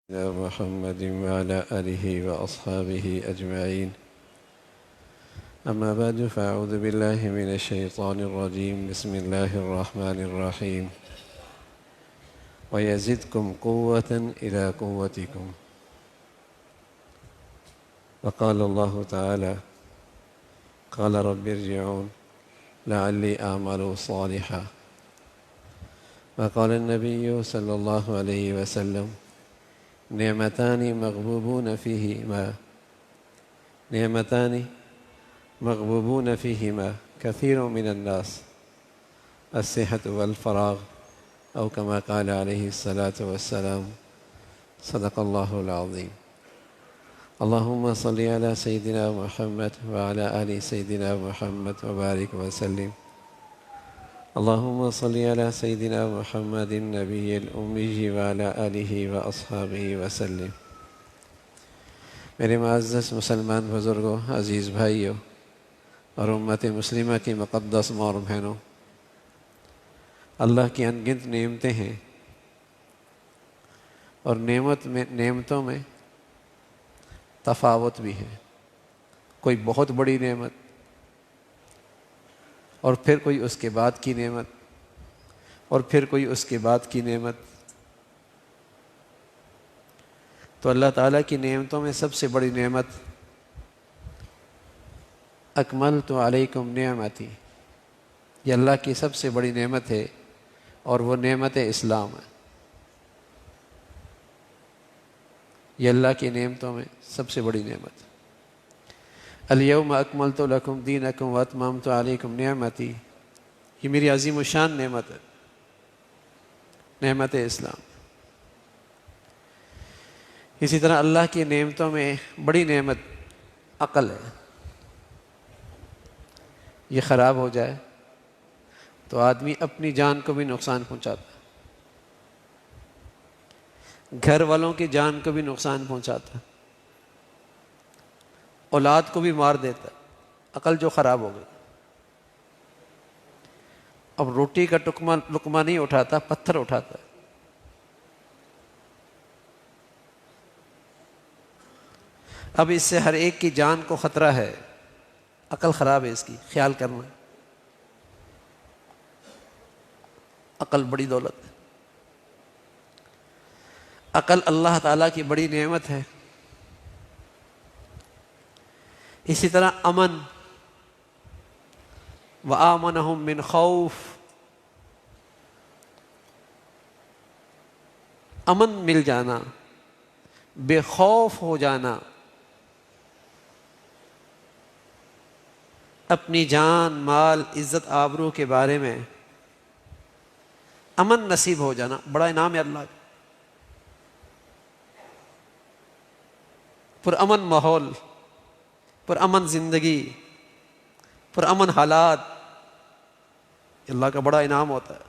محمد وعلى آله وأصحابه أجمعين. أما بعد فأعوذ بالله من الشيطان الرجيم. بسم الله الرحمن الرحيم. ويزدكم قوة إلى قوتكم. وقال الله تعالى: قال رب ارجعون لعلي أعمل صالحا. وقال النبي صلى الله عليه وسلم: نعمتان مغبوبون فيهما كثير من الناس: الصحة والفراغ، أو كما قال عليه الصلاة والسلام. صدق الله العظيم. اللهم صل على سيدنا محمد وعلى آل سيدنا محمد وبارك وسلم. اللهم صل على سيدنا محمد النبي الأمي وعلى آلہ وأصحابہ وسلم. میرے معزز مسلمان بزرگوں، عزیز بھائیوں اور امت مسلمہ کی مقدس ماں اور بہنوں، اللہ کی انگنت نعمتیں ہیں، اور نعمتوں میں تفاوت بھی ہے. کوئی بہت بڑی نعمت اور پھر کوئی اس کے بعد کی نعمت، اور پھر کوئی اس کے بعد کی نعمت. تو اللہ تعالیٰ کی نعمتوں میں سب سے بڑی نعمت اکملت علیکم نعمتی، یہ اللہ کی سب سے بڑی نعمت ہے، اور وہ نعمت اسلام ہے. یہ اللہ کی نعمتوں میں سب سے بڑی نعمت. الیوم اکملت لکم دینکم واتممت علیکم نعمتی، یہ میری عظیم الشان نعمت ہے، نعمت اسلام. اسی طرح اللہ کی نعمتوں میں بڑی نعمت عقل ہے. یہ خراب ہو جائے تو آدمی اپنی جان کو بھی نقصان پہنچاتا ہے، گھر والوں کی جان کو بھی نقصان پہنچاتا ہے، اولاد کو بھی مار دیتا ہے. عقل جو خراب ہو گئی، اب روٹی کا لقمہ نہیں اٹھاتا، پتھر اٹھاتا ہے. اب اس سے ہر ایک کی جان کو خطرہ ہے. عقل خراب ہے، اس کی خیال کرنا. عقل بڑی دولت ہے. عقل اللہ تعالیٰ کی بڑی نعمت ہے. اسی طرح امن، وآمنہم من خوف، امن مل جانا، بے خوف ہو جانا، اپنی جان مال عزت آبرو کے بارے میں امن نصیب ہو جانا، بڑا انعام ہے اللہ کا. پرامن ماحول، پرامن زندگی، پرامن حالات، اللہ کا بڑا انعام ہوتا ہے.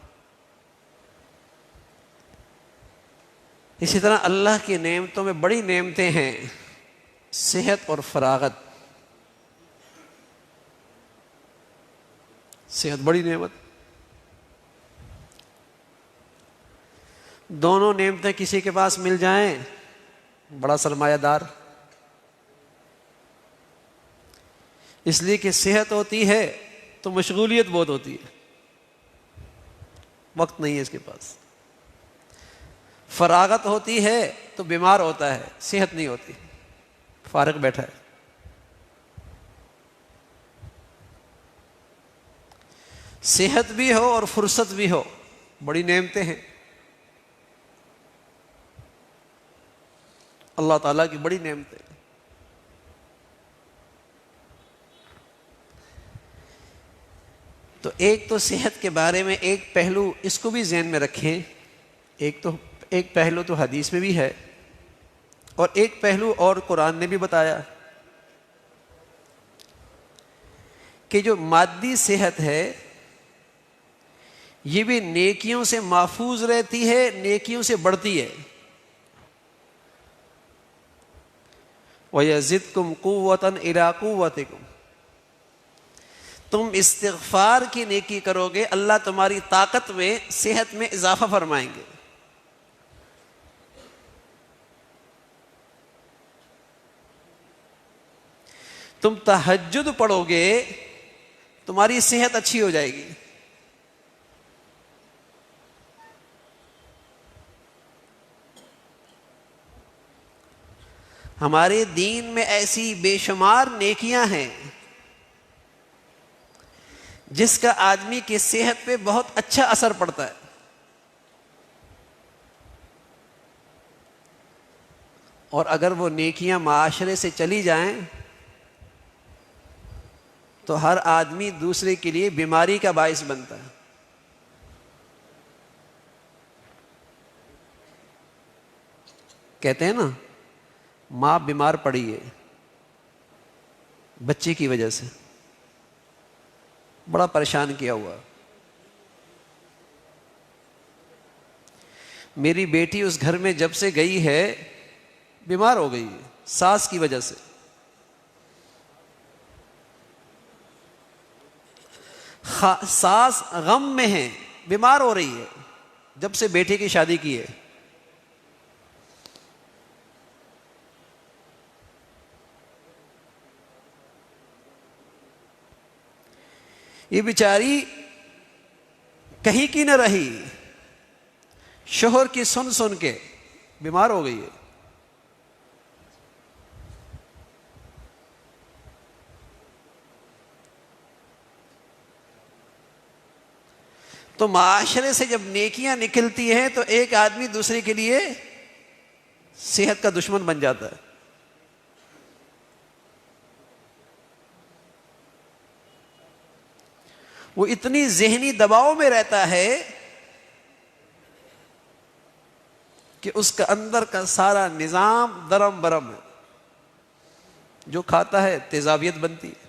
اسی طرح اللہ کی نعمتوں میں بڑی نعمتیں ہیں صحت اور فراغت. صحت بڑی نعمت. دونوں نعمتیں کسی کے پاس مل جائیں، بڑا سرمایہ دار. اس لیے کہ صحت ہوتی ہے تو مشغولیت بہت ہوتی ہے، وقت نہیں ہے اس کے پاس. فراغت ہوتی ہے تو بیمار ہوتا ہے، صحت نہیں ہوتی، فارغ بیٹھا ہے. صحت بھی ہو اور فرصت بھی ہو، بڑی نعمتیں ہیں، اللہ تعالیٰ کی بڑی نعمتیں. تو ایک تو صحت کے بارے میں ایک پہلو اس کو بھی ذہن میں رکھیں. ایک پہلو تو حدیث میں بھی ہے، اور ایک پہلو اور قرآن نے بھی بتایا کہ جو مادی صحت ہے یہ بھی نیکیوں سے محفوظ رہتی ہے، نیکیوں سے بڑھتی ہے. وَيَزِدْكُمْ قُوَّةً إِلَىٰ قُوَّتِكُمْ، تم استغفار کی نیکی کرو گے، اللہ تمہاری طاقت میں صحت میں اضافہ فرمائیں گے. تم تہجد پڑھو گے تمہاری صحت اچھی ہو جائے گی. ہمارے دین میں ایسی بے شمار نیکیاں ہیں جس کا آدمی کی صحت پہ بہت اچھا اثر پڑتا ہے. اور اگر وہ نیکیاں معاشرے سے چلی جائیں تو ہر آدمی دوسرے کے لیے بیماری کا باعث بنتا ہے. کہتے ہیں نا ماں بیمار پڑی ہے بچے کی وجہ سے، بڑا پریشان کیا ہوا. میری بیٹی اس گھر میں جب سے گئی ہے بیمار ہو گئی ہے ساس کی وجہ سے. ساس غم میں ہے، بیمار ہو رہی ہے جب سے بیٹے کی شادی کی ہے. یہ بیچاری کہیں کی نہ رہی، شوہر کی سن سن کے بیمار ہو گئی ہے. تو معاشرے سے جب نیکیاں نکلتی ہیں تو ایک آدمی دوسرے کے لیے صحت کا دشمن بن جاتا ہے. وہ اتنی ذہنی دباؤ میں رہتا ہے کہ اس کا اندر کا سارا نظام درم برم ہے. جو کھاتا ہے تیزابیت بنتی ہے،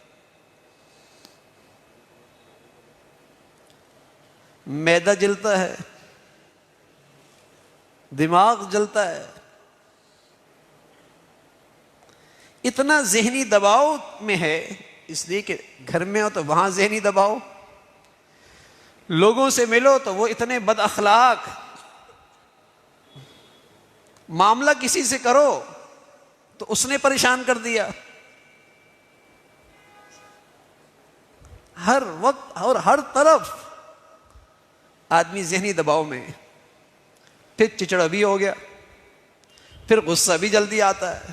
معدہ جلتا ہے، دماغ جلتا ہے. اتنا ذہنی دباؤ میں ہے، اس لیے کہ گھر میں ہو تو وہاں ذہنی دباؤ، لوگوں سے ملو تو وہ اتنے بد اخلاق، معاملہ کسی سے کرو تو اس نے پریشان کر دیا. ہر وقت اور ہر طرف آدمی ذہنی دباؤ میں. پھر چچڑا بھی ہو گیا، پھر غصہ بھی جلدی آتا ہے،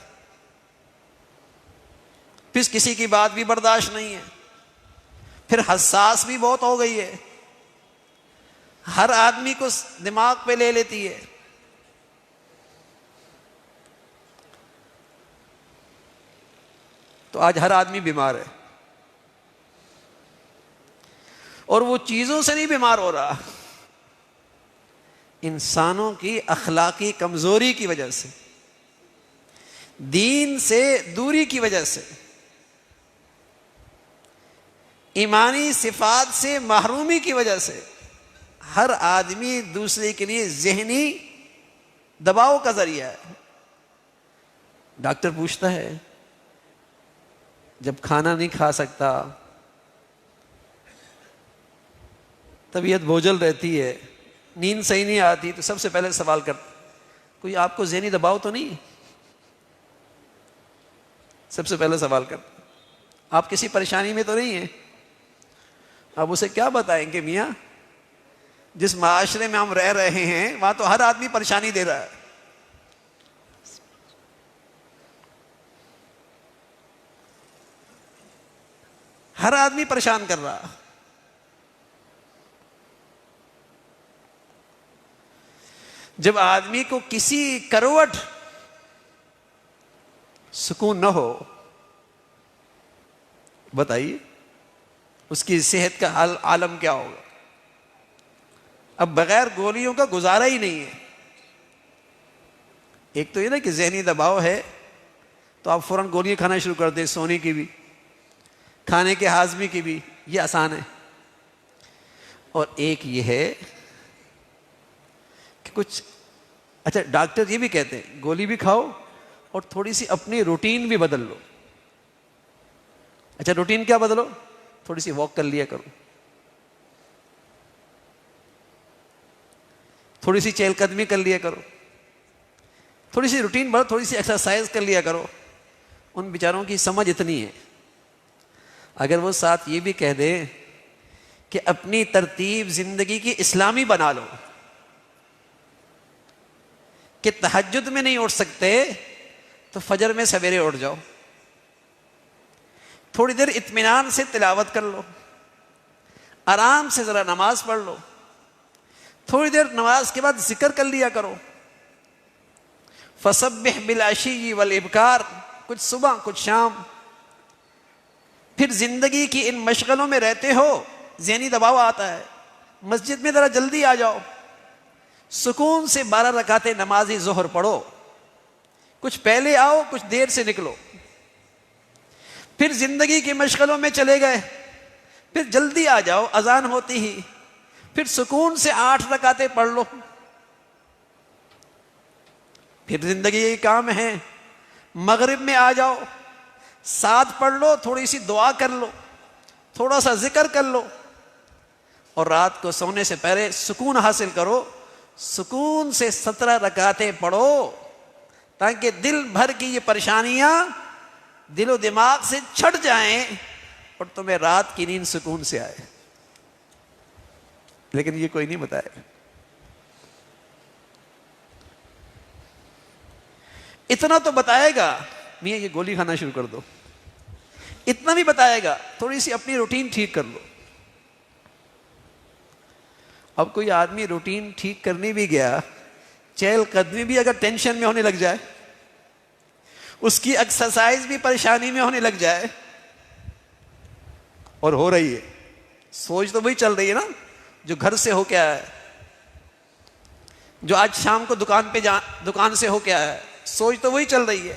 پھر کسی کی بات بھی برداشت نہیں ہے، پھر حساس بھی بہت ہو گئی ہے، ہر آدمی کو دماغ پہ لے لیتی ہے. تو آج ہر آدمی بیمار ہے، اور وہ چیزوں سے نہیں بیمار ہو رہا، انسانوں کی اخلاقی کمزوری کی وجہ سے، دین سے دوری کی وجہ سے، ایمانی صفات سے محرومی کی وجہ سے ہر آدمی دوسرے کے لیے ذہنی دباؤ کا ذریعہ ہے. ڈاکٹر پوچھتا ہے جب کھانا نہیں کھا سکتا، طبیعت بوجھل رہتی ہے، نیند صحیح نہیں آتی، تو سب سے پہلے سوال کرتا کوئی آپ کو ذہنی دباؤ تو نہیں؟ سب سے پہلے سوال کرتا آپ کسی پریشانی میں تو نہیں ہیں؟ اب اسے کیا بتائیں کہ میاں جس معاشرے میں ہم رہ رہے ہیں وہاں تو ہر آدمی پریشانی دے رہا ہے. ہر آدمی پریشان کر رہا. جب آدمی کو کسی کروٹ سکون نہ ہو، بتائیے اس کی صحت کا حال عالم کیا ہوگا. اب بغیر گولیوں کا گزارا ہی نہیں ہے. ایک تو یہ نا کہ ذہنی دباؤ ہے تو آپ فوراً گولیاں کھانا شروع کر دیں، سونے کی بھی، کھانے کے ہاضمے کی بھی، یہ آسان ہے. اور ایک یہ ہے کہ کچھ اچھا ڈاکٹر یہ بھی کہتے ہیں گولی بھی کھاؤ اور تھوڑی سی اپنی روٹین بھی بدل لو. اچھا روٹین کیا بدلو؟ تھوڑی سی واک کر لیا کرو، تھوڑی سی چہل قدمی کر لیا کرو، تھوڑی سی روٹین بدلو، تھوڑی سی ایکسرسائز کر لیا کرو. ان بیچاروں کی سمجھ اتنی ہے اگر وہ ساتھ یہ بھی کہہ دے کہ اپنی ترتیب زندگی کی اسلامی بنا لو، کہ تہجد میں نہیں اٹھ سکتے تو فجر میں سویرے اٹھ جاؤ، تھوڑی دیر اطمینان سے تلاوت کر لو، آرام سے ذرا نماز پڑھ لو، تھوڑی دیر نماز کے بعد ذکر کر لیا کرو، فسبح بالعشی والابکار، کچھ صبح کچھ شام. پھر زندگی کی ان مشغلوں میں رہتے ہو، ذہنی دباؤ آتا ہے، مسجد میں ذرا جلدی آ جاؤ، سکون سے 12 رکعتیں نماز ظہر پڑھو، کچھ پہلے آؤ کچھ دیر سے نکلو. پھر زندگی کی مشغلوں میں چلے گئے، پھر جلدی آ جاؤ اذان ہوتی ہی، پھر سکون سے 8 رکعتیں پڑھ لو. پھر زندگی یہی کام ہے، مغرب میں آ جاؤ، 7 پڑھ لو، تھوڑی سی دعا کر لو، تھوڑا سا ذکر کر لو، اور رات کو سونے سے پہلے سکون حاصل کرو، سکون سے 17 رکعتیں پڑھو، تاکہ دل بھر کی یہ پریشانیاں دل و دماغ سے چھٹ جائیں اور تمہیں رات کی نیند سکون سے آئے. لیکن یہ کوئی نہیں بتائے. اتنا تو بتائے گا میاں یہ گولی کھانا شروع کر دو، اتنا بھی بتائے گا تھوڑی سی اپنی روٹین ٹھیک کر لو. اب کوئی آدمی روٹین ٹھیک کرنے بھی گیا، چہل قدمی بھی اگر ٹینشن میں ہونے لگ جائے، اس کی ایکسرسائز بھی پریشانی میں ہونے لگ جائے، اور ہو رہی ہے، سوچ تو وہی چل رہی ہے نا جو گھر سے ہو کے آیا ہے، جو آج شام کو دکان سے ہو کے آیا ہے، سوچ تو وہی چل رہی ہے.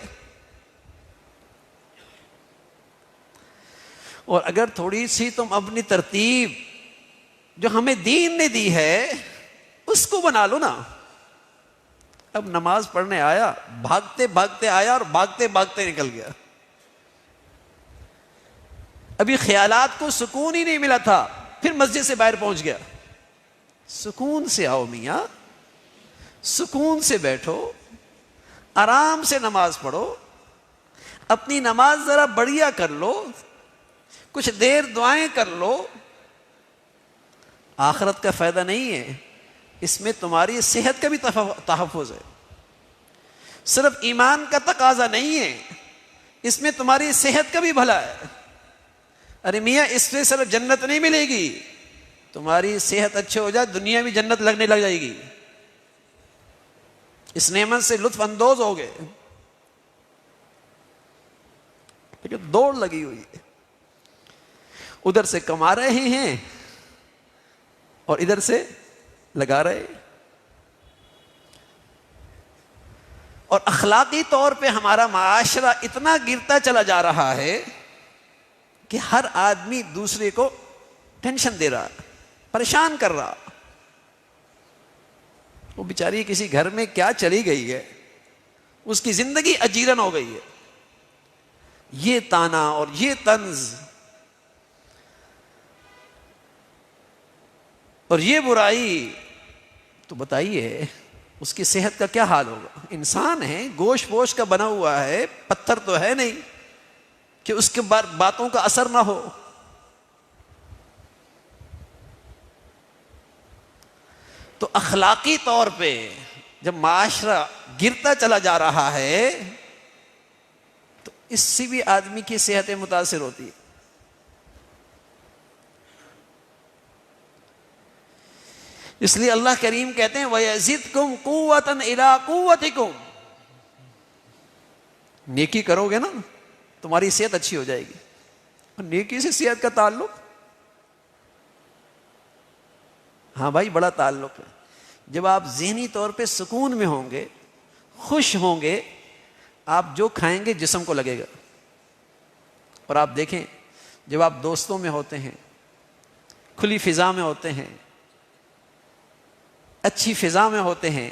اور اگر تھوڑی سی تم اپنی ترتیب جو ہمیں دین نے دی ہے اس کو بنا لو نا. اب نماز پڑھنے آیا، بھاگتے بھاگتے آیا اور بھاگتے بھاگتے نکل گیا، ابھی خیالات کو سکون ہی نہیں ملا تھا، پھر مسجد سے باہر پہنچ گیا. سکون سے آؤ میاں، سکون سے بیٹھو، آرام سے نماز پڑھو، اپنی نماز ذرا بڑھیا کر لو، کچھ دیر دعائیں کر لو. آخرت کا فائدہ نہیں ہے، اس میں تمہاری صحت کا بھی تحفظ ہے. صرف ایمان کا تقاضا نہیں ہے، اس میں تمہاری صحت کا بھی بھلا ہے. ارے میاں اس سے صرف جنت نہیں ملے گی، تمہاری صحت اچھے ہو جائے دنیا بھی جنت لگنے لگ جائے گی. اس نعمت سے لطف اندوز ہو گئے، لیکن دوڑ لگی ہوئی ہے، ادھر سے کما رہے ہیں اور ادھر سے لگا رہے. اور اخلاقی طور پہ ہمارا معاشرہ اتنا گرتا چلا جا رہا ہے کہ ہر آدمی دوسرے کو ٹینشن دے رہا، پریشان کر رہا. وہ بیچاری کسی گھر میں کیا چلی گئی ہے، اس کی زندگی اجیرن ہو گئی ہے. یہ تانا اور یہ طنز اور یہ برائی، تو بتائیے اس کی صحت کا کیا حال ہوگا. انسان ہے، گوشت پوش کا بنا ہوا ہے، پتھر تو ہے نہیں کہ اس کے باتوں کا اثر نہ ہو. تو اخلاقی طور پہ جب معاشرہ گرتا چلا جا رہا ہے تو اس سے بھی آدمی کی صحتیں متاثر ہوتی ہے. اس لیے اللہ کریم کہتے ہیں وَيَزِدْكُمْ قُوَّةً إِلَىٰ قُوَّتِكُمْ. نیکی کرو گے نا تمہاری صحت اچھی ہو جائے گی. اور نیکی سے صحت کا تعلق، ہاں بھائی بڑا تعلق ہے. جب آپ ذہنی طور پہ سکون میں ہوں گے، خوش ہوں گے، آپ جو کھائیں گے جسم کو لگے گا. اور آپ دیکھیں جب آپ دوستوں میں ہوتے ہیں، کھلی فضا میں ہوتے ہیں، اچھی فضا میں ہوتے ہیں،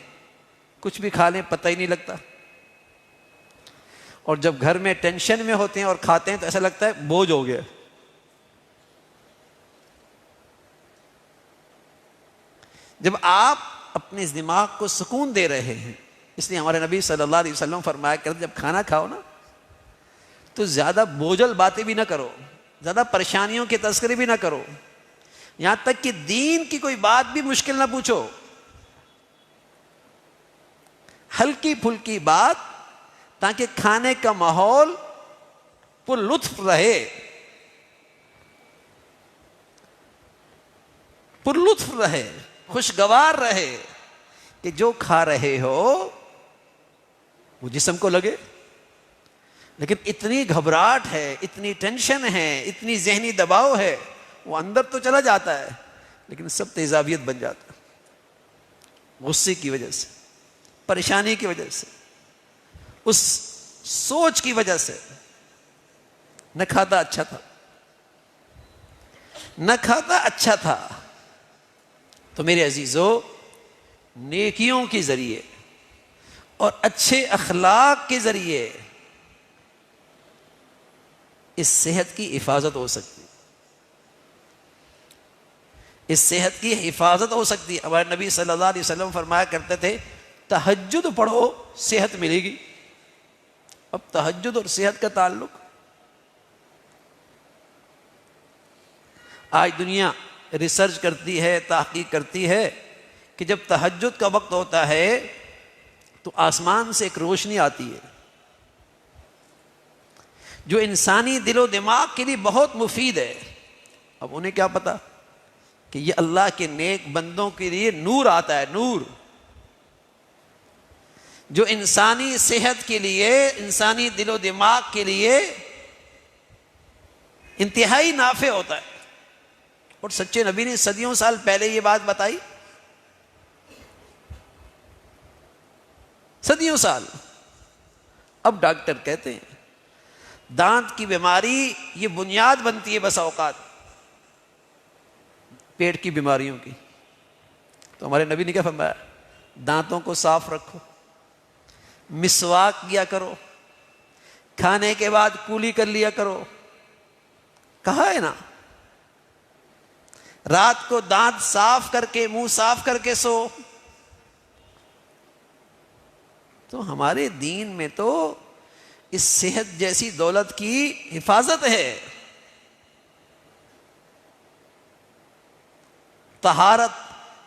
کچھ بھی کھا لیں پتہ ہی نہیں لگتا. اور جب گھر میں ٹینشن میں ہوتے ہیں اور کھاتے ہیں تو ایسا لگتا ہے بوجھ ہو گیا. جب آپ اپنے دماغ کو سکون دے رہے ہیں، اس لیے ہمارے نبی صلی اللہ علیہ وسلم فرمایا کرتے جب کھانا کھاؤ نا تو زیادہ بوجھل باتیں بھی نہ کرو. زیادہ پریشانیوں کے تذکرے بھی نہ کرو، یہاں تک کہ دین کی کوئی بات بھی مشکل نہ پوچھو، ہلکی پھلکی بات، تاکہ کھانے کا ماحول پر لطف رہے، پر لطف رہے، خوشگوار رہے، کہ جو کھا رہے ہو وہ جسم کو لگے۔ لیکن اتنی گھبراہٹ ہے، اتنی ٹینشن ہے، اتنی ذہنی دباؤ ہے، وہ اندر تو چلا جاتا ہے لیکن سب تیزابیت بن جاتا ہے، غصے کی وجہ سے، پریشانی کی وجہ سے، اس سوچ کی وجہ سے۔ نہ کھاتا اچھا تھا، نہ کھاتا اچھا تھا۔ تو میرے عزیزو، نیکیوں کے ذریعے اور اچھے اخلاق کے ذریعے اس صحت کی حفاظت ہو سکتی، اس صحت کی حفاظت ہو سکتی ہے۔ ہمارے نبی صلی اللہ علیہ وسلم فرمایا کرتے تھے تہجد پڑھو صحت ملے گی۔ اب تہجد اور صحت کا تعلق، آج دنیا ریسرچ کرتی ہے، تحقیق کرتی ہے کہ جب تہجد کا وقت ہوتا ہے تو آسمان سے ایک روشنی آتی ہے جو انسانی دل و دماغ کے لیے بہت مفید ہے۔ اب انہیں کیا پتا کہ یہ اللہ کے نیک بندوں کے لیے نور آتا ہے، نور جو انسانی صحت کے لیے، انسانی دل و دماغ کے لیے انتہائی نافع ہوتا ہے۔ اور سچے نبی نے صدیوں سال پہلے یہ بات بتائی، صدیوں سال۔ اب ڈاکٹر کہتے ہیں دانت کی بیماری یہ بنیاد بنتی ہے بس اوقات پیٹ کی بیماریوں کی۔ تو ہمارے نبی نے کیا فرمایا؟ دانتوں کو صاف رکھو، مسواک کیا کرو، کھانے کے بعد کولی کر لیا کرو۔ کہا ہے نا، رات کو دانت صاف کر کے، منہ صاف کر کے سو۔ تو ہمارے دین میں تو اس صحت جیسی دولت کی حفاظت ہے۔ طہارت،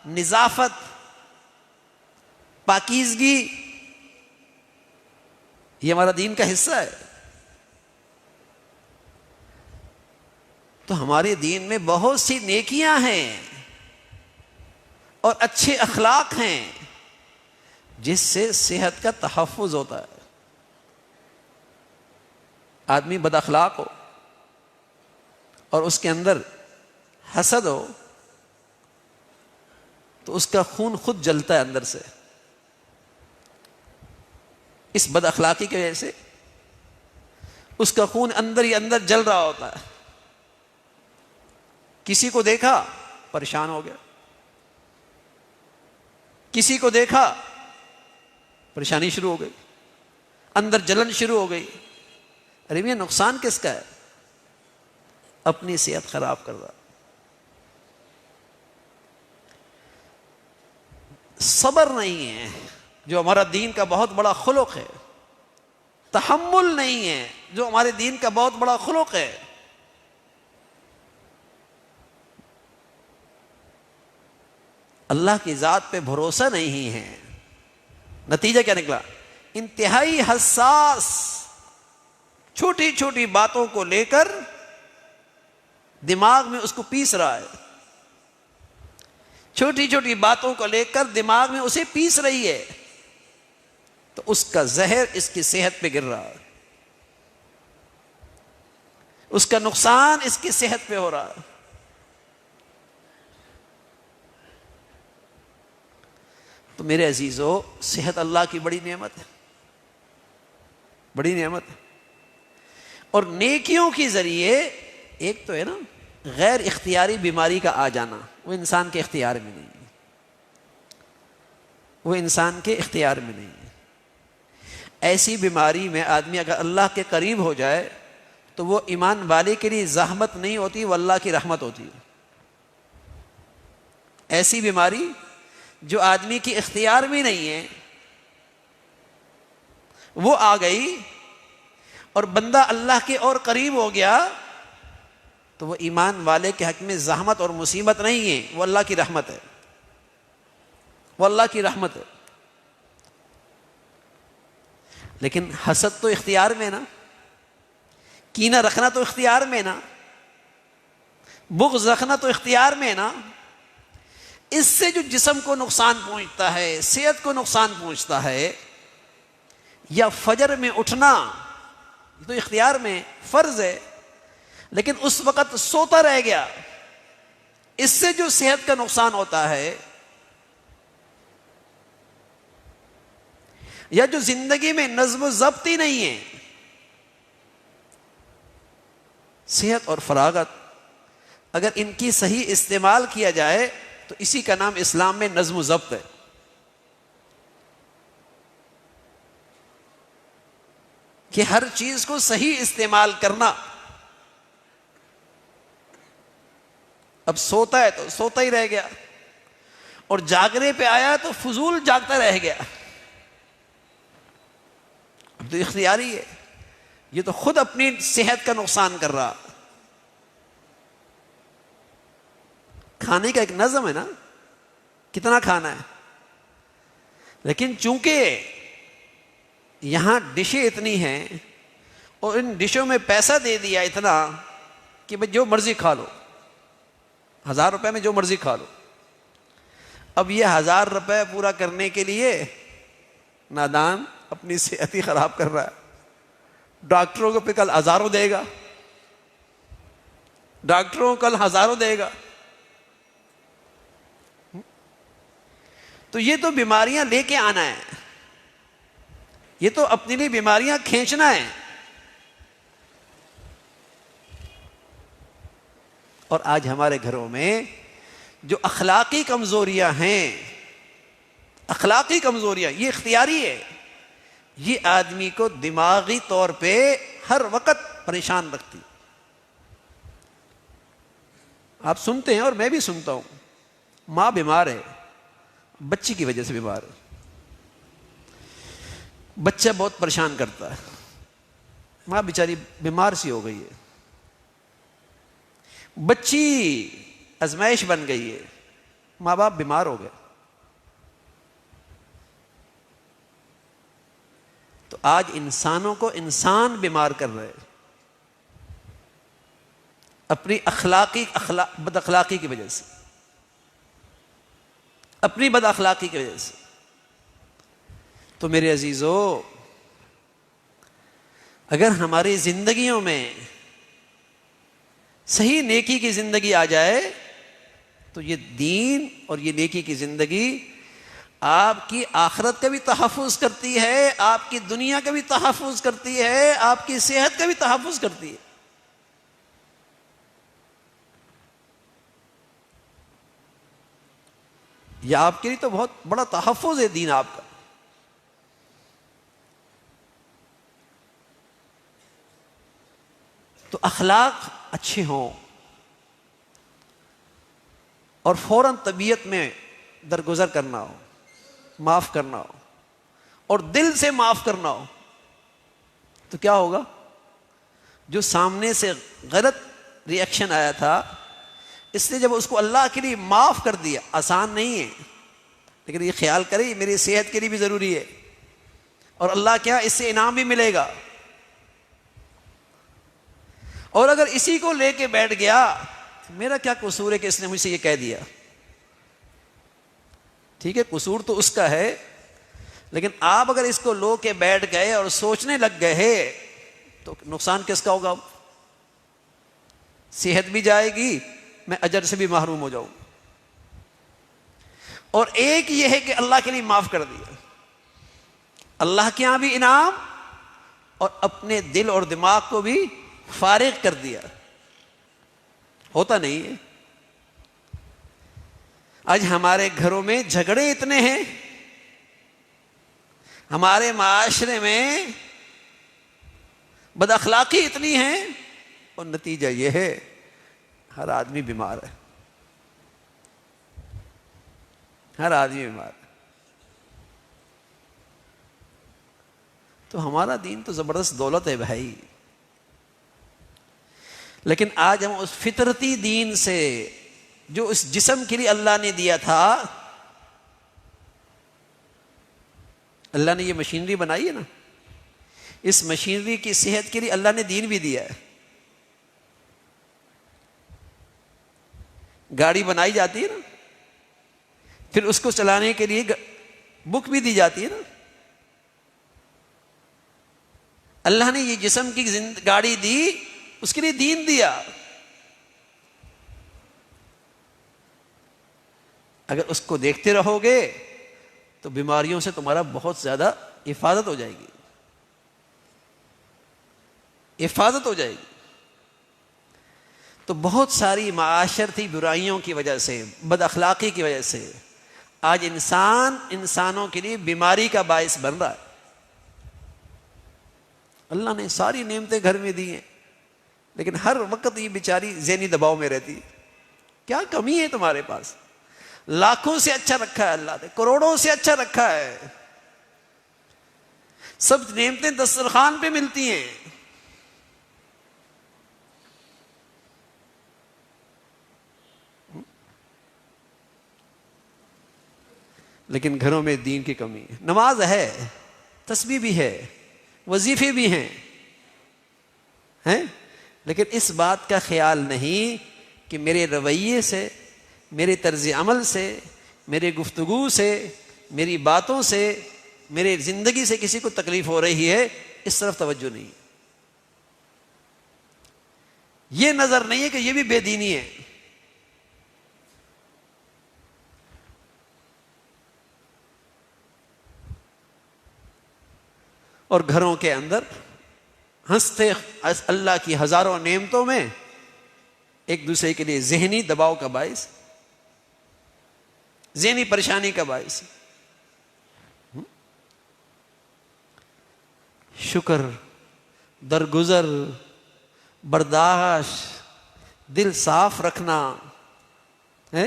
نظافت، پاکیزگی، یہ ہمارا دین کا حصہ ہے۔ تو ہمارے دین میں بہت سی نیکیاں ہیں اور اچھے اخلاق ہیں جس سے صحت کا تحفظ ہوتا ہے۔ آدمی بد اخلاق ہو اور اس کے اندر حسد ہو تو اس کا خون خود جلتا ہے اندر سے، اس بد اخلاقی کی وجہ سے اس کا خون اندر ہی اندر جل رہا ہوتا ہے۔ کسی کو دیکھا پریشان ہو گیا، کسی کو دیکھا پریشانی شروع ہو گئی، اندر جلن شروع ہو گئی۔ ارے یہ نقصان کس کا ہے؟ اپنی صحت خراب کر رہا۔ صبر نہیں ہے جو ہمارا دین کا بہت بڑا خلق ہے، تحمل نہیں ہے جو ہمارے دین کا بہت بڑا خلق ہے۔ اللہ کی ذات پہ بھروسہ نہیں ہے، نتیجہ کیا نکلا؟ انتہائی حساس، چھوٹی چھوٹی باتوں کو لے کر دماغ میں اس کو پیس رہا ہے، چھوٹی چھوٹی باتوں کو لے کر دماغ میں اسے پیس رہی ہے، تو اس کا زہر اس کی صحت پہ گر رہا ہے، اس کا نقصان اس کی صحت پہ ہو رہا ہے۔ تو میرے عزیزو، صحت اللہ کی بڑی نعمت ہے، بڑی نعمت ہے۔ اور نیکیوں کے ذریعے ایک تو ہے نا غیر اختیاری بیماری کا آ جانا، وہ انسان کے اختیار میں نہیں ہے، وہ انسان کے اختیار میں نہیں ہے۔ ایسی بیماری میں آدمی اگر اللہ کے قریب ہو جائے تو وہ ایمان والے کے لیے زحمت نہیں ہوتی، وہ اللہ کی رحمت ہوتی ہے۔ ایسی بیماری جو آدمی کی اختیار میں نہیں ہے، وہ آ گئی اور بندہ اللہ کے اور قریب ہو گیا تو وہ ایمان والے کے حق میں زحمت اور مصیبت نہیں ہے، وہ اللہ کی رحمت ہے، وہ اللہ کی رحمت ہے۔ لیکن حسد تو اختیار میں نا، کینہ رکھنا تو اختیار میں نا، بغض رکھنا تو اختیار میں نا۔ اس سے جو جسم کو نقصان پہنچتا ہے، صحت کو نقصان پہنچتا ہے، یا فجر میں اٹھنا تو اختیار میں فرض ہے، لیکن اس وقت سوتا رہ گیا، اس سے جو صحت کا نقصان ہوتا ہے، یا جو زندگی میں نظم و ضبط ہی نہیں ہے، صحت اور فراغت اگر ان کی صحیح استعمال کیا جائے تو اسی کا نام اسلام میں نظم و ضبط ہے۔ کہ ہر چیز کو صحیح استعمال کرنا۔ اب سوتا ہے تو سوتا ہی رہ گیا، اور جاگنے پہ آیا تو فضول جاگتا رہ گیا، اب تو اختیاری ہے، یہ تو خود اپنی صحت کا نقصان کر رہا۔ کھانے کا ایک نظم ہے نا، کتنا کھانا ہے، لیکن چونکہ یہاں ڈشیں اتنی ہیں اور ان ڈشوں میں پیسہ دے دیا اتنا کہ بھئی جو مرضی کھا لو، 1000 روپے میں جو مرضی کھا لو۔ اب یہ 1000 روپے پورا کرنے کے لیے نادان اپنی صحت ہی خراب کر رہا ہے۔ ڈاکٹروں کو پہ کل ہزاروں دے گا، ڈاکٹروں کو کل ہزاروں دے گا، تو یہ تو بیماریاں لے کے آنا ہے، یہ تو اپنے لیے بیماریاں کھینچنا ہے۔ اور آج ہمارے گھروں میں جو اخلاقی کمزوریاں ہیں، اخلاقی کمزوریاں، یہ اختیاری ہے، یہ آدمی کو دماغی طور پہ ہر وقت پریشان رکھتی۔ آپ سنتے ہیں اور میں بھی سنتا ہوں، ماں بیمار ہے، بچی کی وجہ سے بیمار ہے، بچہ بہت پریشان کرتا ہے، ماں بیچاری بیمار سی ہو گئی ہے، بچی ازمائش بن گئی ہے، ماں باپ بیمار ہو گئے، تو آج انسانوں کو انسان بیمار کر رہے اپنی بد اخلاقی کی وجہ سے، اپنی بد اخلاقی کی وجہ سے۔ تو میرے عزیزو، اگر ہماری زندگیوں میں صحیح نیکی کی زندگی آ جائے تو یہ دین اور یہ نیکی کی زندگی آپ کی آخرت کا بھی تحفظ کرتی ہے، آپ کی دنیا کا بھی تحفظ کرتی ہے، آپ کی صحت کا بھی تحفظ کرتی ہے۔ یہ آپ کے لیے تو بہت بڑا تحفظ ہے دین آپ کا۔ تو اخلاق اچھے ہوں اور فوراً طبیعت میں درگزر کرنا ہو، معاف کرنا ہو، اور دل سے معاف کرنا ہو، تو کیا ہوگا؟ جو سامنے سے غلط ری ایکشن آیا تھا، اس لیے جب اس کو اللہ کے لیے معاف کر دیا، آسان نہیں ہے، لیکن یہ خیال کرے یہ میری صحت کے لیے بھی ضروری ہے، اور اللہ کیا اس سے انعام بھی ملے گا۔ اور اگر اسی کو لے کے بیٹھ گیا، میرا کیا قصور ہے کہ اس نے مجھ سے یہ کہہ دیا، ٹھیک ہے قصور تو اس کا ہے، لیکن آپ اگر اس کو لو کے بیٹھ گئے اور سوچنے لگ گئے تو نقصان کس کا ہوگا؟ صحت بھی جائے گی، میں اجر سے بھی محروم ہو جاؤں۔ اور ایک یہ ہے کہ اللہ کے لیے معاف کر دیا، اللہ کے یہاں بھی انعام، اور اپنے دل اور دماغ کو بھی فارغ کر دیا۔ ہوتا نہیں ہے۔ آج ہمارے گھروں میں جھگڑے اتنے ہیں، ہمارے معاشرے میں بد اخلاقی اتنی ہے، اور نتیجہ یہ ہے ہر آدمی بیمار ہے، ہر آدمی بیمار ہے۔ تو ہمارا دین تو زبردست دولت ہے بھائی، لیکن آج ہم اس فطرتی دین سے جو اس جسم کے لیے اللہ نے دیا تھا، اللہ نے یہ مشینری بنائی ہے نا، اس مشینری کی صحت کے لیے اللہ نے دین بھی دیا ہے. گاڑی بنائی جاتی ہے نا، پھر اس کو چلانے کے لیے بک بھی دی جاتی ہے نا. اللہ نے یہ جسم کی گاڑی دی، اس کے لیے دین دیا. اگر اس کو دیکھتے رہو گے تو بیماریوں سے تمہارا بہت زیادہ حفاظت ہو جائے گی، حفاظت ہو جائے گی. تو بہت ساری معاشرتی برائیوں کی وجہ سے، بد اخلاقی کی وجہ سے آج انسانوں کے لیے بیماری کا باعث بن رہا ہے. اللہ نے ساری نعمتیں گھر میں دی ہیں، لیکن ہر وقت یہ بیچاری ذہنی دباؤ میں رہتی ہے. کیا کمی ہے تمہارے پاس؟ لاکھوں سے اچھا رکھا ہے اللہ نے، کروڑوں سے اچھا رکھا ہے، سب نعمتیں دسترخوان پہ ملتی ہیں. لیکن گھروں میں دین کی کمی ہے. نماز ہے، تسبیح بھی ہے، وظیفے بھی ہیں، لیکن اس بات کا خیال نہیں کہ میرے رویے سے، میرے طرز عمل سے، میرے گفتگو سے، میری باتوں سے، میرے زندگی سے کسی کو تکلیف ہو رہی ہے. اس طرف توجہ نہیں، یہ نظر نہیں ہے کہ یہ بھی بے دینی ہے. اور گھروں کے اندر ہنستے اللہ کی ہزاروں نعمتوں میں ایک دوسرے کے لیے ذہنی دباؤ کا باعث، ذہنی پریشانی کا باعث. شکر، درگزر، برداشت، دل صاف رکھنا ہے،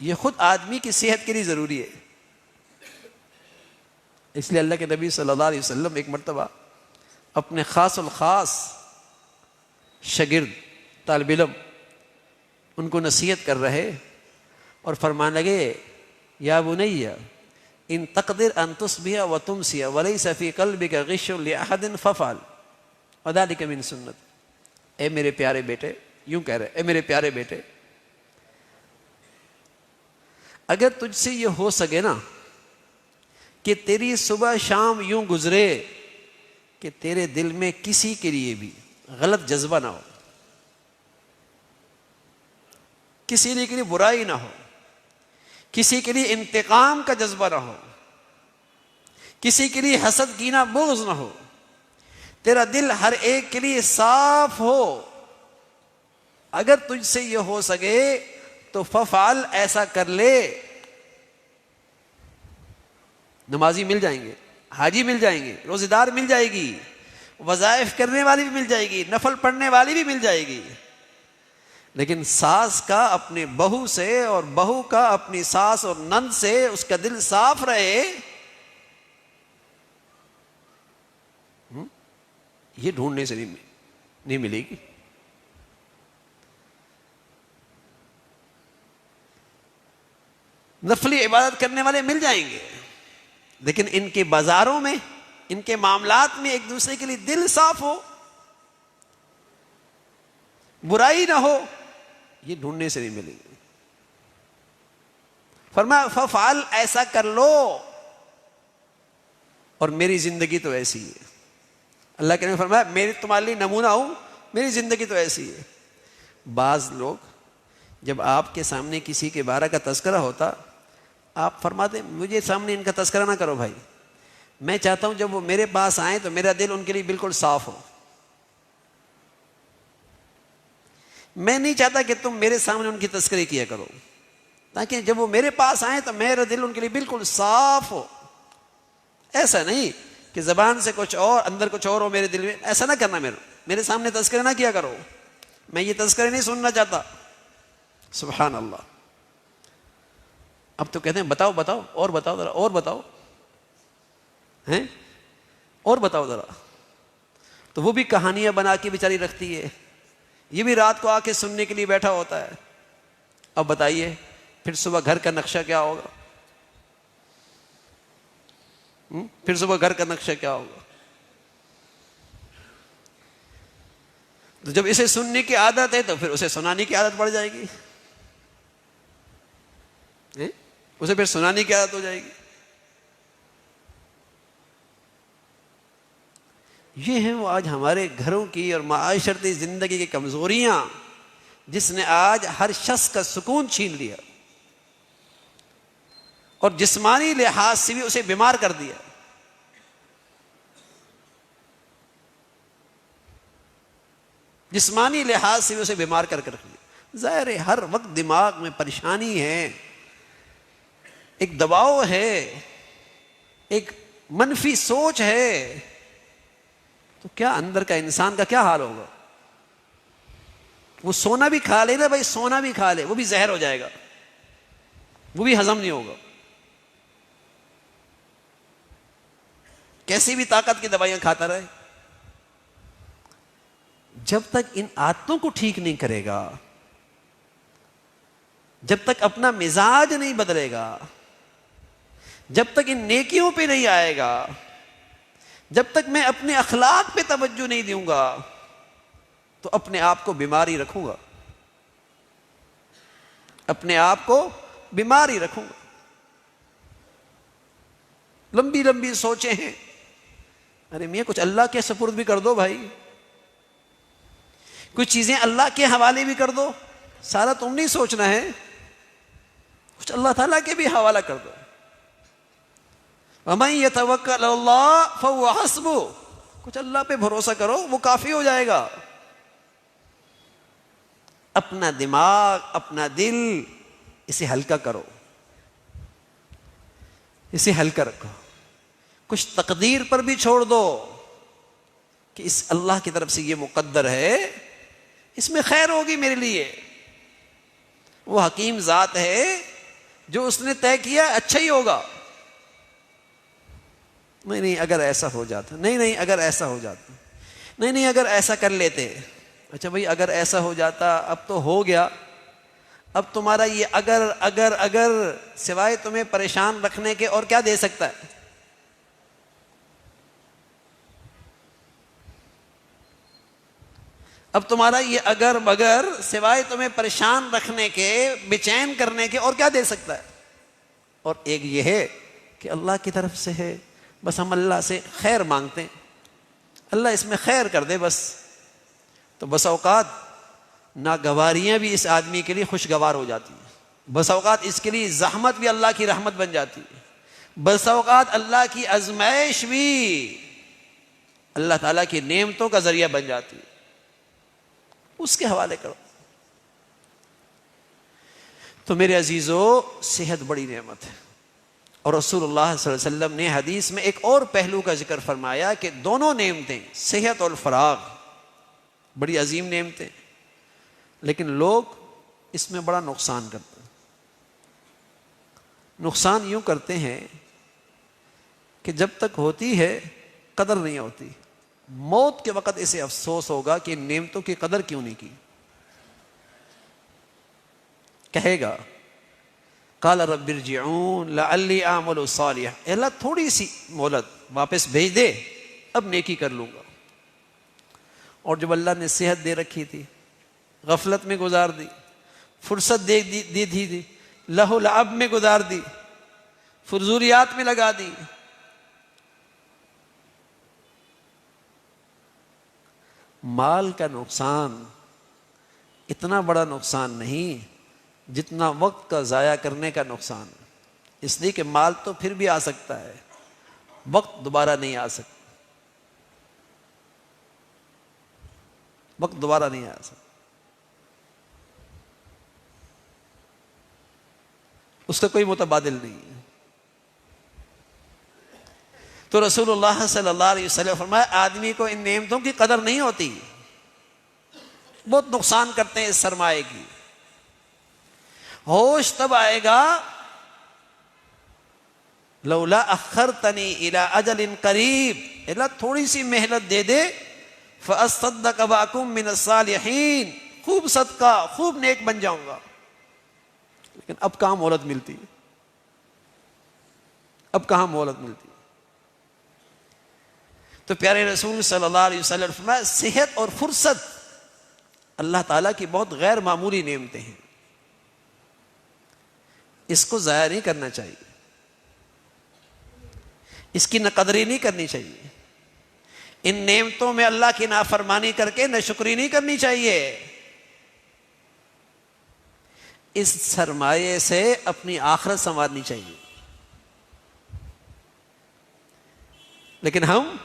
یہ خود آدمی کی صحت کے لیے ضروری ہے. اس لیے اللہ کے نبی صلی اللہ علیہ وسلم ایک مرتبہ اپنے خاص الخاص شاگرد طالب علم ان کو نصیحت کر رہے اور فرمانے لگے، یا بنی ان تقدر ان تصبح وتمسی وليس في قلبك غش لاحد فافعل وذلك من سنت. اے میرے پیارے بیٹے، یوں کہہ رہے، اے میرے پیارے بیٹے، اگر تجھ سے یہ ہو سکے نا کہ تیری صبح شام یوں گزرے کہ تیرے دل میں کسی کے لیے بھی غلط جذبہ نہ ہو، کسی کے لیے برائی نہ ہو، کسی کے لیے انتقام کا جذبہ نہ ہو، کسی کے لیے حسد کینہ بغض نہ ہو، تیرا دل ہر ایک کے لیے صاف ہو، اگر تجھ سے یہ ہو سکے تو ففعل، ایسا کر لے. نمازی مل جائیں گے، حاجی مل جائیں گے، روزے دار مل جائے گی، وظائف کرنے والی بھی مل جائے گی، نفل پڑھنے والی بھی مل جائے گی. لیکن ساس کا اپنے بہو سے اور بہو کا اپنی ساس اور نند سے اس کا دل صاف رہے، یہ ڈھونڈنے سے نہیں ملے گی. نفلی عبادت کرنے والے مل جائیں گے، لیکن ان کے بازاروں میں، ان کے معاملات میں ایک دوسرے کے لیے دل صاف ہو، برائی نہ ہو، یہ ڈھونڈنے سے نہیں ملے گی. فرمایا ففعل، ایسا کر لو. اور میری زندگی تو ایسی ہے، اللہ کے نے فرمایا میری تمہارے لیے نمونہ ہوں، میری زندگی تو ایسی ہے. بعض لوگ جب آپ کے سامنے کسی کے بارے کا تذکرہ ہوتا، آپ فرماتے مجھے سامنے ان کا تذکرہ نہ کرو بھائی، میں چاہتا ہوں جب وہ میرے پاس آئیں تو میرا دل ان کے لیے بالکل صاف ہو. میں نہیں چاہتا کہ تم میرے سامنے ان کی تذکرے کیا کرو، تاکہ جب وہ میرے پاس آئیں تو میرا دل ان کے لیے بالکل صاف ہو. ایسا نہیں کہ زبان سے کچھ اور اندر کچھ اور ہو میرے دل میں، ایسا نہ کرنا. میرے سامنے تذکرہ نہ کیا کرو، میں یہ تذکرے نہیں سننا چاہتا. سبحان اللہ. اب تو کہتے ہیں بتاؤ بتاؤ اور بتاؤ ذرا، اور بتاؤ، ہیں اور بتاؤ ذرا. تو وہ بھی کہانیاں بنا کے بیچاری رکھتی ہے، یہ بھی رات کو آ کے سننے کے لیے بیٹھا ہوتا ہے. اب بتائیے پھر صبح گھر کا نقشہ کیا ہوگا؟ پھر صبح گھر کا نقشہ کیا ہوگا؟ تو جب اسے سننے کی عادت ہے تو پھر اسے سنانے کی عادت پڑ جائے گی، اسے پھر سنانے کی عادت ہو جائے گی. یہ ہیں وہ آج ہمارے گھروں کی اور معاشرتی زندگی کی کمزوریاں، جس نے آج ہر شخص کا سکون چھین لیا اور جسمانی لحاظ سے بھی اسے بیمار کر دیا. جسمانی لحاظ سے بھی اسے بیمار کر رکھ دیا. ظاہر ہے ہر وقت دماغ میں پریشانی ہے، ایک دباؤ ہے، ایک منفی سوچ ہے، تو کیا اندر کا انسان کا کیا حال ہوگا؟ وہ سونا بھی کھا لے نا بھائی، سونا بھی کھا لے، وہ بھی زہر ہو جائے گا، وہ بھی ہضم نہیں ہوگا. کیسی بھی طاقت کی دوائیاں کھاتا رہے، جب تک ان عادتوں کو ٹھیک نہیں کرے گا، جب تک اپنا مزاج نہیں بدلے گا، جب تک ان نیکیوں پہ نہیں آئے گا، جب تک میں اپنے اخلاق پہ توجہ نہیں دوں گا، تو اپنے آپ کو بیماری رکھوں گا، اپنے آپ کو بیماری رکھوں گا. لمبی لمبی سوچیں ہیں، ارے میاں کچھ اللہ کے سپرد بھی کر دو بھائی، کچھ چیزیں اللہ کے حوالے بھی کر دو. سارا تم نہیں سوچنا ہے، کچھ اللہ تعالیٰ کے بھی حوالہ کر دو. وَمَن يَتَوَكَّلْ عَلَى اللَّهِ فَهُوَ حَسْبُهُ، کچھ اللہ پہ بھروسہ کرو، وہ کافی ہو جائے گا. اپنا دماغ، اپنا دل، اسے ہلکا کرو، اسے ہلکا رکھو. کچھ تقدیر پر بھی چھوڑ دو کہ اس اللہ کی طرف سے یہ مقدر ہے، اس میں خیر ہوگی میرے لیے. وہ حکیم ذات ہے، جو اس نے طے کیا اچھا ہی ہوگا. نہیں اگر ایسا ہو جاتا، نہیں اگر ایسا ہو جاتا، نہیں اگر ایسا کر لیتے. اچھا بھائی اگر ایسا ہو جاتا، اب تو ہو گیا، اب تمہارا یہ اگر سوائے تمہیں پریشان رکھنے کے اور کیا دے سکتا ہے؟ اب تمہارا یہ اگر مگر سوائے تمہیں پریشان رکھنے کے، بے چین کرنے کے اور کیا دے سکتا ہے؟ اور ایک یہ ہے کہ اللہ کی طرف سے ہے، بس ہم اللہ سے خیر مانگتے ہیں، اللہ اس میں خیر کر دے بس. تو بس اوقات ناگواریاں بھی اس آدمی کے لیے خوشگوار ہو جاتی ہیں، بس اوقات اس کے لیے زحمت بھی اللہ کی رحمت بن جاتی ہے، بس اوقات اللہ کی آزمائش بھی اللہ تعالیٰ کی نعمتوں کا ذریعہ بن جاتی ہے. اس کے حوالے کرو. تو میرے عزیزو، صحت بڑی نعمت ہے، اور رسول اللہ صلی اللہ علیہ وسلم نے حدیث میں ایک اور پہلو کا ذکر فرمایا کہ دونوں نعمتیں، صحت اور فراغ، بڑی عظیم نعمتیں، لیکن لوگ اس میں بڑا نقصان کرتے ہیں. نقصان یوں کرتے ہیں کہ جب تک ہوتی ہے قدر نہیں ہوتی، موت کے وقت اسے افسوس ہوگا کہ ان نعمتوں کی قدر کیوں نہیں کی. کہے گا قال رب ارجعون لعلی اعمل صالحا، اللہ تھوڑی سی مہلت، واپس بھیج دے، اب نیکی کر لوں گا. اور جب اللہ نے صحت دے رکھی تھی، غفلت میں گزار دی، فرصت دی تھی، لہو لعب میں گزار دی، فضولیات میں لگا دی. مال کا نقصان اتنا بڑا نقصان نہیں جتنا وقت کا ضائع کرنے کا نقصان. اس لیے کہ مال تو پھر بھی آ سکتا ہے، وقت دوبارہ نہیں آ سکتا، وقت دوبارہ نہیں آ سکتا. اس کا کوئی متبادل نہیں ہے. تو رسول اللہ صلی اللہ علیہ وسلم فرمایا آدمی کو ان نعمتوں کی قدر نہیں ہوتی، بہت نقصان کرتے ہیں اس سرمایہ کی. ہوش تب آئے گا لولا اخرتنی الی اجل قریب، اللہ تھوڑی سی مہلت دے دے فَأَصَّدَّقَ وَأَكُن مِّنَ الصَّالِحِينَ، خوب صدقہ، خوب نیک بن جاؤں گا. لیکن اب کہاں مہلت ملتی ہے، اب کہاں مہلت ملتی ہے. تو پیارے رسول صلی اللہ علیہ وسلم نے فرمایا صحت اور فرصت اللہ تعالیٰ کی بہت غیر معمولی نعمتیں ہیں، اس کو ضائع نہیں کرنا چاہیے، اس کی نہ قدری نہیں کرنی چاہیے. ان نعمتوں میں اللہ کی نافرمانی کر کے نہ شکری نہیں کرنی چاہیے. اس سرمایے سے اپنی آخرت سنوارنی چاہیے. لیکن ہم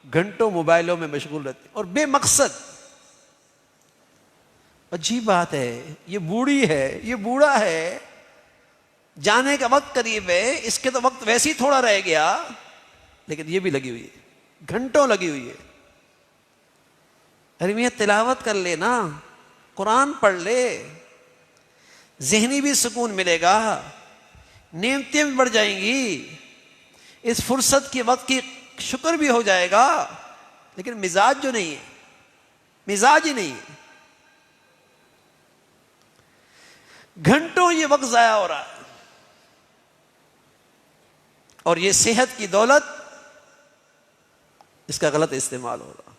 گھنٹوں موبائلوں میں مشغول رہتے ہیں اور بے مقصد. عجیب بات ہے، یہ بوڑھی ہے، یہ بوڑھا ہے، جانے کا وقت قریب ہے، اس کے تو وقت ویسے ہی تھوڑا رہ گیا، لیکن یہ بھی لگی ہوئی ہے، گھنٹوں لگی ہوئی ہے. ارے میاں تلاوت کر لے نا، قرآن پڑھ لے، ذہنی بھی سکون ملے گا، نعمتیں بھی بڑھ جائیں گی، اس فرصت کے وقت کی شکر بھی ہو جائے گا. لیکن مزاج جو نہیں ہے، مزاج ہی نہیں ہے. گھنٹوں یہ وقت ضائع ہو رہا ہے، اور یہ صحت کی دولت، اس کا غلط استعمال ہو رہا.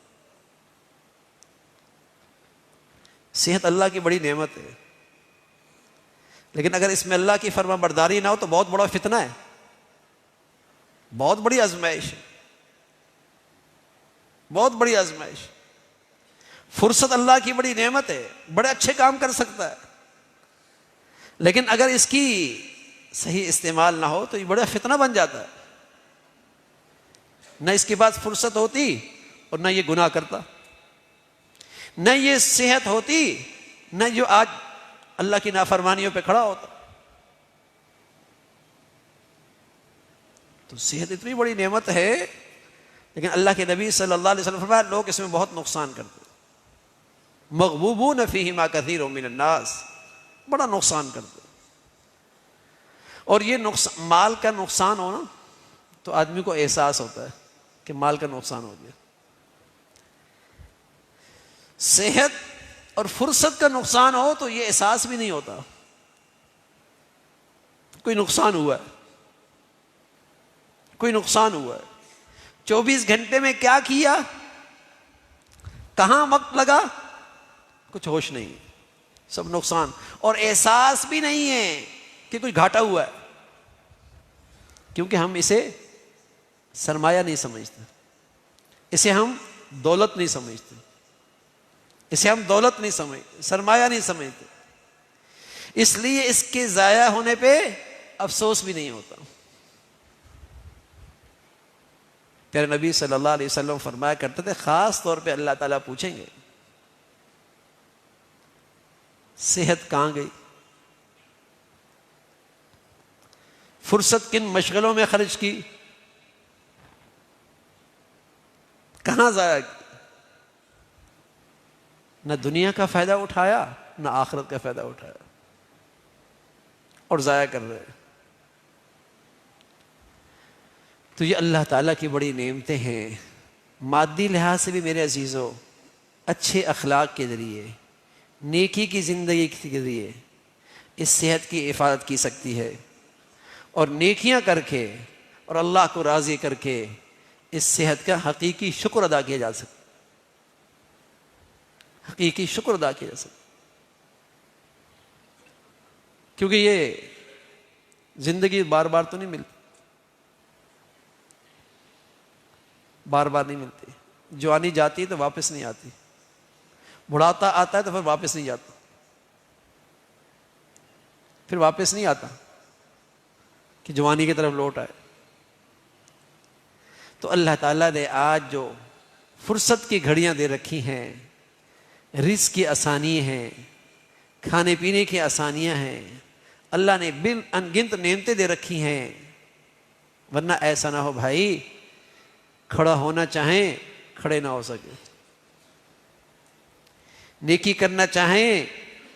صحت اللہ کی بڑی نعمت ہے، لیکن اگر اس میں اللہ کی فرما برداری نہ ہو تو بہت بڑا فتنہ ہے، بہت بڑی آزمائش ہے، بہت بڑی آزمائش. فرصت اللہ کی بڑی نعمت ہے، بڑے اچھے کام کر سکتا ہے، لیکن اگر اس کی صحیح استعمال نہ ہو تو یہ بڑا فتنہ بن جاتا ہے. نہ اس کے بعد فرصت ہوتی اور نہ یہ گناہ کرتا، نہ یہ صحت ہوتی نہ جو آج اللہ کی نافرمانیوں پہ کھڑا ہوتا. تو صحت اتنی بڑی نعمت ہے، لیکن اللہ کے نبی صلی اللہ علیہ وسلم فرمایا لوگ اس میں بہت نقصان کرتے، مغبوبون فیہما کثیر من الناس، بڑا نقصان کرتے. اور یہ مال کا نقصان ہونا تو آدمی کو احساس ہوتا ہے کہ مال کا نقصان ہو گیا. صحت اور فرصت کا نقصان ہو تو یہ احساس بھی نہیں ہوتا کوئی نقصان ہوا ہے، کوئی نقصان ہوا ہے. 24 گھنٹے میں کیا کیا، کہاں وقت لگا، کچھ ہوش نہیں، سب نقصان. اور احساس بھی نہیں ہے کہ کوئی گھاٹا ہوا ہے، کیونکہ ہم اسے سرمایہ نہیں سمجھتے، اسے ہم دولت نہیں سمجھتے، اسے ہم دولت نہیں سمجھتے، سرمایہ نہیں سمجھتے. اس لیے اس کے ضائع ہونے پہ افسوس بھی نہیں ہوتا. پیارے نبی صلی اللہ علیہ وسلم فرمایا کرتے تھے خاص طور پہ اللہ تعالیٰ پوچھیں گے صحت کہاں گئی، فرصت کن مشغلوں میں خرچ کی، کہاں ضائع کی. نہ دنیا کا فائدہ اٹھایا نہ آخرت کا فائدہ اٹھایا، اور ضائع کر رہے. تو یہ اللہ تعالیٰ کی بڑی نعمتیں ہیں. مادی لحاظ سے بھی میرے عزیزو، اچھے اخلاق کے ذریعے، نیکی کی زندگی کے ذریعے اس صحت کی حفاظت کی سکتی ہے، اور نیکیاں کر کے اور اللہ کو راضی کر کے اس صحت کا حقیقی شکر ادا کیا جا سکتا، حقیقی شکر ادا کیا جا سکتا. کیونکہ یہ زندگی بار بار تو نہیں ملتی، بار بار نہیں ملتی. جوانی جاتی ہے تو واپس نہیں آتی، بڑھاپا آتا ہے تو پھر واپس نہیں جاتا، پھر واپس نہیں آتا کہ جوانی کی طرف لوٹ آئے. تو اللہ تعالیٰ نے آج جو فرصت کی گھڑیاں دے رکھی ہیں، رزق کی آسانی ہیں، کھانے پینے کی آسانیاں ہیں، اللہ نے بن انگنت نعمتیں دے رکھی ہیں. ورنہ ایسا نہ ہو بھائی کھڑا ہونا چاہیں کھڑے نہ ہو سکے، نیکی کرنا چاہیں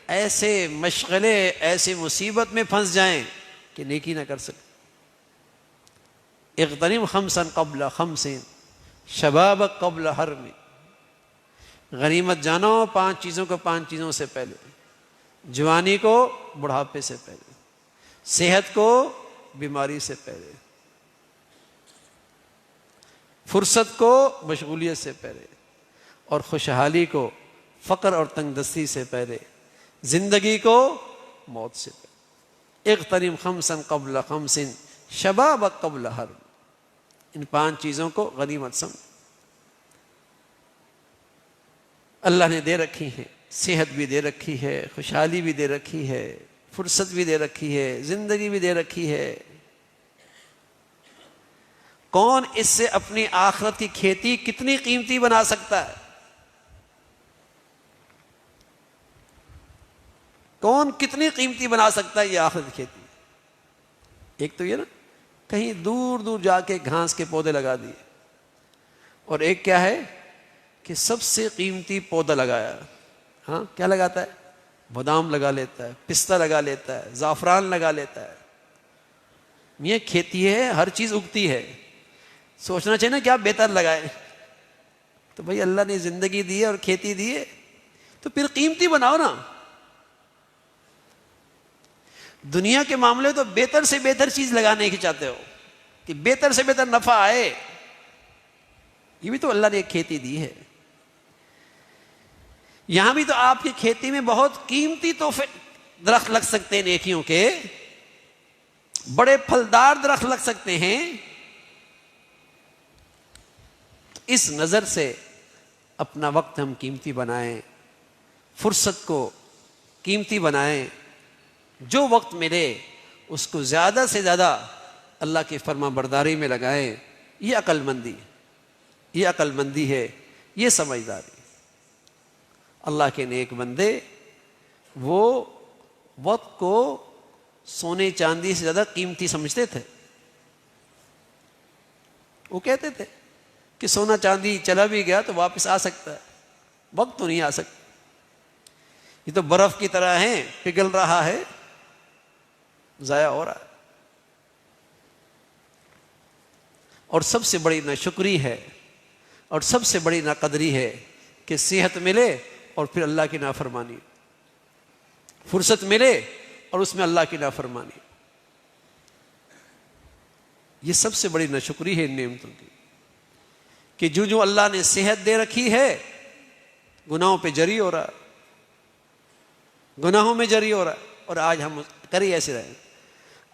ایسے مشغلے ایسے مصیبت میں پھنس جائیں کہ نیکی نہ کر سکے. اغتنم خمسا قبل خمس شبابک قبل حرم. غنیمت جانو 5 چیزوں کو 5 چیزوں سے پہلے، جوانی کو بڑھاپے سے پہلے، صحت کو بیماری سے پہلے، فرصت کو مشغولیت سے پہلے، اور خوشحالی کو فقر اور تنگ دستی سے پہلے، زندگی کو موت سے پہلے۔ اغتنم خمسا قبل خمس شباب قبل حرم، ان 5 چیزوں کو غنیمت سمجھ۔ اللہ نے دے رکھی ہے، صحت بھی دے رکھی ہے، خوشحالی بھی دے رکھی ہے، فرصت بھی دے رکھی ہے، زندگی بھی دے رکھی ہے۔ کون اس سے اپنی آخرت کی کھیتی کتنی قیمتی بنا سکتا ہے؟ کون کتنی قیمتی بنا سکتا ہے یہ آخرت کی کھیتی؟ ایک تو یہ نا کہیں دور دور جا کے گھاس کے پودے لگا دیے، اور ایک کیا ہے کہ سب سے قیمتی پودا لگایا۔ ہاں کیا لگاتا ہے؟ بادام لگا لیتا ہے، پستہ لگا لیتا ہے، زعفران لگا لیتا ہے۔ یہ کھیتی ہے، ہر چیز اگتی ہے، سوچنا چاہیے نا کیا بہتر لگائے۔ تو بھائی اللہ نے زندگی دی ہے اور کھیتی دی ہے تو پھر قیمتی بناؤ نا۔ دنیا کے معاملے تو بہتر سے بہتر چیز لگانے کی چاہتے ہو کہ بہتر سے بہتر نفع آئے، یہ بھی تو اللہ نے ایک کھیتی دی ہے۔ یہاں بھی تو آپ کی کھیتی میں بہت قیمتی تحفے درخت لگ سکتے ہیں، نیکیوں کے بڑے پھلدار درخت لگ سکتے ہیں۔ اس نظر سے اپنا وقت ہم قیمتی بنائیں، فرصت کو قیمتی بنائیں، جو وقت ملے اس کو زیادہ سے زیادہ اللہ کی فرما برداری میں لگائیں۔ یہ عقل مندی، یہ عقل مندی ہے، یہ سمجھداری۔ اللہ کے نیک بندے وہ وقت کو سونے چاندی سے زیادہ قیمتی سمجھتے تھے۔ وہ کہتے تھے کہ سونا چاندی چلا بھی گیا تو واپس آ سکتا ہے، وقت تو نہیں آ سکتا۔ یہ تو برف کی طرح ہے، پگھل رہا ہے، ضائع ہو رہا ہے۔ اور سب سے بڑی ناشکری ہے اور سب سے بڑی ناقدری ہے کہ صحت ملے اور پھر اللہ کی نافرمانی، فرصت ملے اور اس میں اللہ کی نافرمانی۔ یہ سب سے بڑی ناشکری ہے ان نعمتوں کی کہ جو اللہ نے صحت دے رکھی ہے گناہوں پہ جری ہو رہا ہے، گناہوں میں جری ہو رہا ہے۔ اور آج ہم کری ایسے رہے،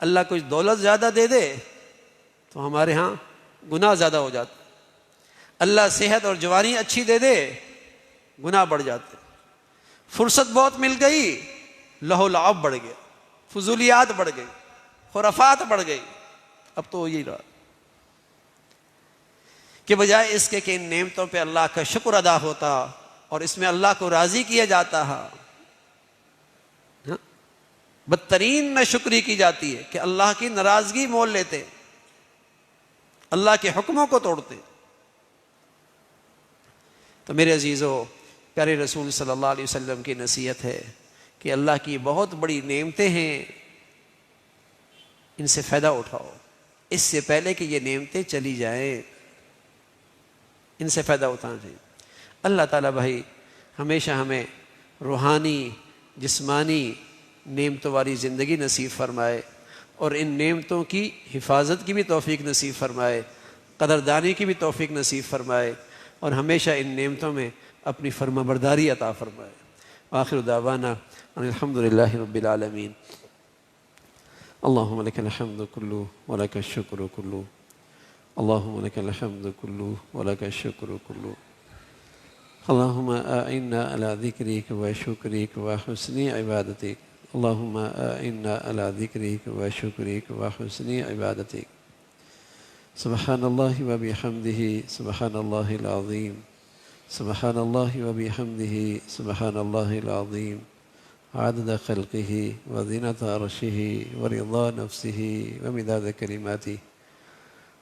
اللہ کچھ دولت زیادہ دے دے تو ہمارے ہاں گناہ زیادہ ہو جاتا، اللہ صحت اور جوانی اچھی دے دے گناہ بڑھ جاتے، فرصت بہت مل گئی لہو لعب بڑھ گیا، فضولیات بڑھ گئی، خرافات بڑھ گئی۔ اب تو یہی رہا کہ بجائے اس کے کہ ان نعمتوں پہ اللہ کا شکر ادا ہوتا اور اس میں اللہ کو راضی کیا جاتا ہے، بدترین ناشکری کی جاتی ہے کہ اللہ کی ناراضگی مول لیتے، اللہ کے حکموں کو توڑتے۔ تو میرے عزیزو، پیارے رسول صلی اللہ علیہ وسلم کی نصیحت ہے کہ اللہ کی بہت بڑی نعمتیں ہیں، ان سے فائدہ اٹھاؤ اس سے پہلے کہ یہ نعمتیں چلی جائیں، ان سے فائدہ اٹھانا چاہیے۔ اللہ تعالیٰ بھائی ہمیشہ ہمیں روحانی جسمانی نعمتوں والی زندگی نصیب فرمائے اور ان نعمتوں کی حفاظت کی بھی توفیق نصیب فرمائے، قدردانی کی بھی توفیق نصیب فرمائے، اور ہمیشہ ان نعمتوں میں اپنی فرما برداری عطا فرمائے۔ آخر دعوانا ان الحمد للہ رب العالمین۔ اللہم لک الحمد کلو ولک الشکر کلو، اللہم لک الحمد کلو ولک الشکر کلو، اللہم اعنا علی ذکرک و شکرک و حسن عبادتک، اللہم اعنا علی ذکرک و شکرک و حسن عبادتک۔ سبحان اللہ و بحمدہ سبحان اللہ العظیم، سبحان اللہ و بحمدہ سبحان اللہ العظیم، عدد خلقہ و زینت عرشہ و رضا نفسہ و مداد کلماتہ۔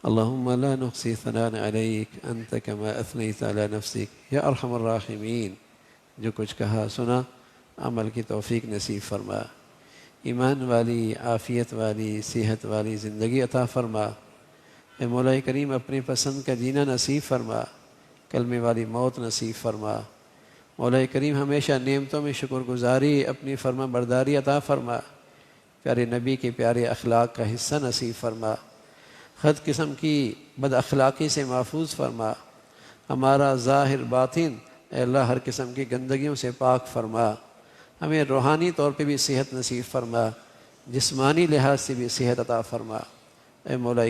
اللہم لا نحصی ثناء علیک انت کما اثنیت علی نفسک، یا ارحم الراحمین۔ جو کچھ کہا سنا عمل کی توفیق نصیب فرما، ایمان والی عافیت والی صحت والی زندگی عطا فرما۔ اے مولا کریم اپنی پسند کا جینا نصیب فرما، کلمے والی موت نصیب فرما، مولا کریم ہمیشہ نعمتوں میں شکر گزاری اپنی فرما برداری عطا فرما، پیارے نبی کے پیارے اخلاق کا حصہ نصیب فرما، ہر قسم کی بد اخلاقی سے محفوظ فرما، ہمارا ظاہر باطن اے اللہ ہر قسم کی گندگیوں سے پاک فرما، ہمیں روحانی طور پہ بھی صحت نصیب فرما، جسمانی لحاظ سے بھی صحت عطا فرما۔ اے مولا